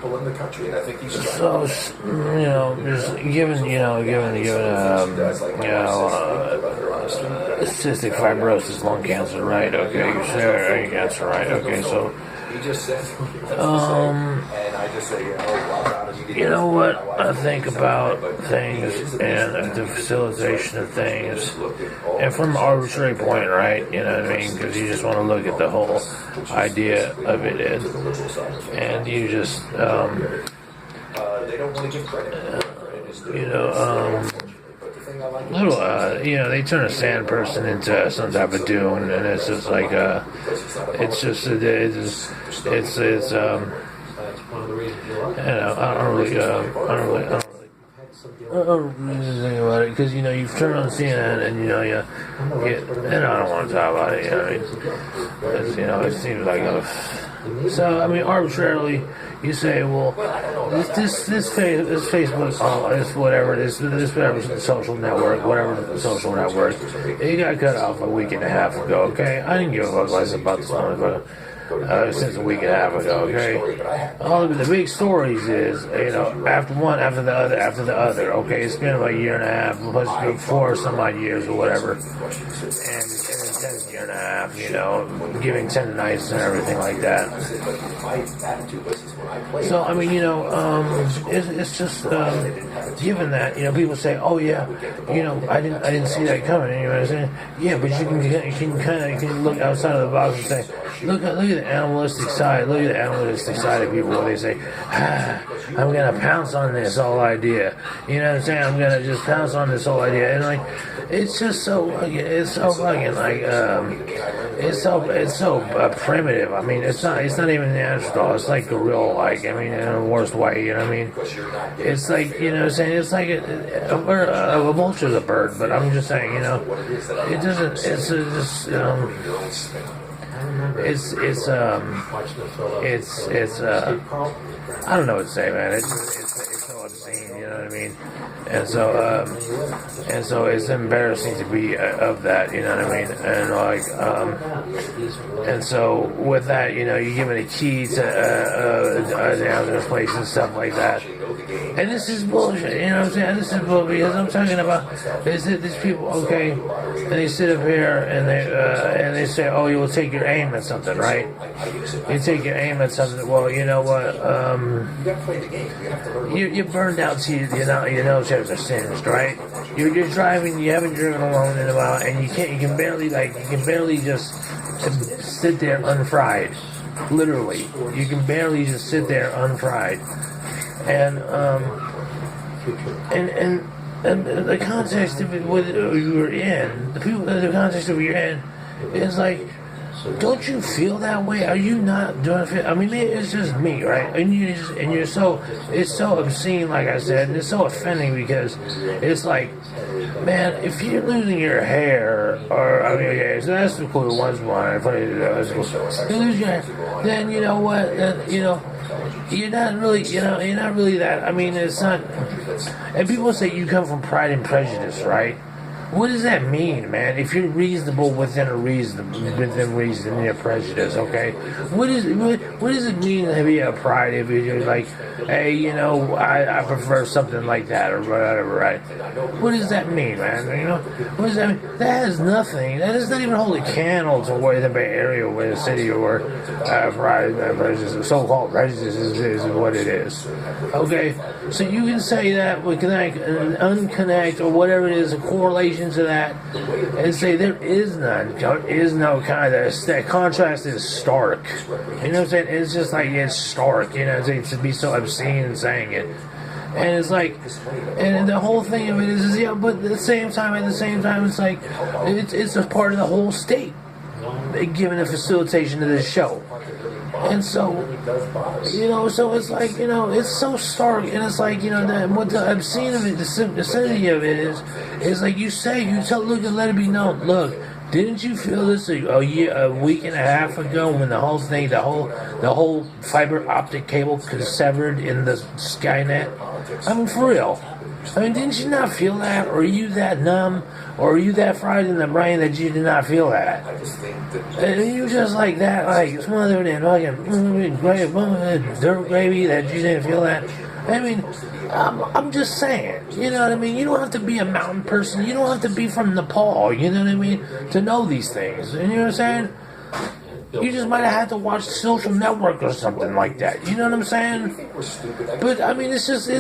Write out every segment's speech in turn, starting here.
people in the country, and I think he's so just given cystic fibrosis, lung cancer, right? Okay, lung cancer, right? Okay, so he just said, and I just say, you know what I think about things and the facilitation of things, and from an arbitrary point, right? You know what I mean? Because you just want to look at the whole idea of it, and you just, they don't want to give credit. They turn a sand person into some type of dune, and it's just like, I don't really think about it, because you've turned on CNN and and I don't want to talk about it. It seems like arbitrarily you say, well, this Facebook, this whatever it is, this whatever social network, it got cut off a week and a half ago. Okay, I didn't give a fuck less about this motherfucker. Since a week and a half ago, okay? All of the big stories is, after one, after the other, okay? It's been about a year and a half, plus 4 some odd years or whatever. And the 10th year and a half, giving tendonitis and everything like that. So, it's just, given that, people say, oh yeah, I didn't see that coming. And you're saying, yeah, but you can look outside of the box and say, look at the animalistic side. Look at the animalistic side of people where they say, I'm gonna pounce on this whole idea. You know what I'm saying? I'm gonna just pounce on this whole idea, and it's just so it's so primitive. I mean, it's not even Neanderthal. It's like the real, in the worst way. You know what I mean? It's like, what I'm saying, it's like a vulture's a bird, but I'm just saying, it doesn't. It's just. I don't know what to say, man. It's so obscene, you know what I mean? And so it's embarrassing to be of that, you know what I mean? And so with that, you're given a key to the place and stuff like that. And this is bullshit, you know what I'm saying? This is bullshit, because I'm talking about these people, okay, and they sit up here and they say, oh, you will take your aim at something, right? You take your aim at something. Well, you know what? You're burned out to your nose hairs are singed, right? You're driving, you haven't driven alone in a while, and you can barely just sit there unfried. Literally, you can barely just sit there unfried. And the context of it, what you're in, the context of what you're in, is like, don't you feel that way? Are you not doing it? I mean, it's just me, right? And it's so obscene, like I said, and it's so offending, because it's like, man, if you're losing your hair, so that's the cool ones one. You lose your hair, then you know what? You're not really that. I mean, it's not. And people say you come from Pride and Prejudice, right? What does that mean, man? If you're reasonable within reason in your prejudice, okay? What does it mean to be a pride if you're like, hey, I prefer something like that or whatever, right? What does that mean, man? What does that mean? That has nothing. That does not even hold a candle to where the Bay Area, where the city, or where pride and prejudice, so-called prejudice is what it is. Okay, so you can say that we connect, unconnect, or whatever it is, a correlation to that, and say there is none. There is no kind of that contrast is stark. You know what I'm saying? It's just like it's stark. You know what I'm saying? To be so obscene in saying it, and it's like, and the whole thing of it is yeah. But at the same time, it's like it's a part of the whole state, given the facilitation of this show. And so, so it's like, it's so stark, and it's like, what the obscene of it, the obscenity of it is like you tell, look, and let it be known, look, Didn't you feel this a week and a half ago when the whole thing, the whole fiber optic cable was severed in the Skynet? I mean, for real. I mean, didn't you not feel that? Or are you that numb? Or are you that fried in the brain that you did not feel that? And you just like that, like smothered in fucking dirt gravy that you didn't feel that? I mean, I'm just saying, you know what I mean? You don't have to be a mountain person. You don't have to be from Nepal, you know what I mean, to know these things. You know what I'm saying? You just might have had to watch Social Network or something like that. You know what I'm saying? But I mean, it's just so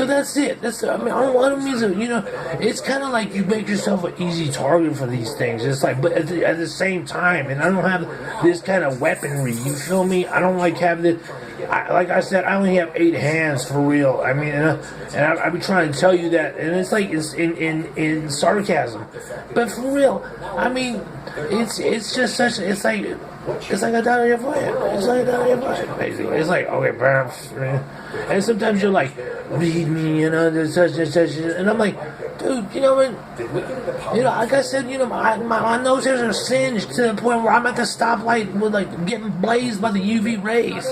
that's it. I don't mean to, you know. It's kind of like you make yourself an easy target for these things. It's like, but at the same time, and I don't have this kind of weaponry. You feel me? I don't like having this. Like I said, I only have 8 hands for real. I mean, and I be trying to tell you that, and it's like it's in sarcasm, but for real, I mean, it's just such. It's like a dot on your forehead. It's like a dot on your forehead, basically. It's like, okay, perhaps, and sometimes you're like, read me, you know, there's such and such, and I'm like, dude, you know what? You know, like I said, you know, my nose hairs are singed to the point where I'm at the stoplight with like getting blazed by the UV rays.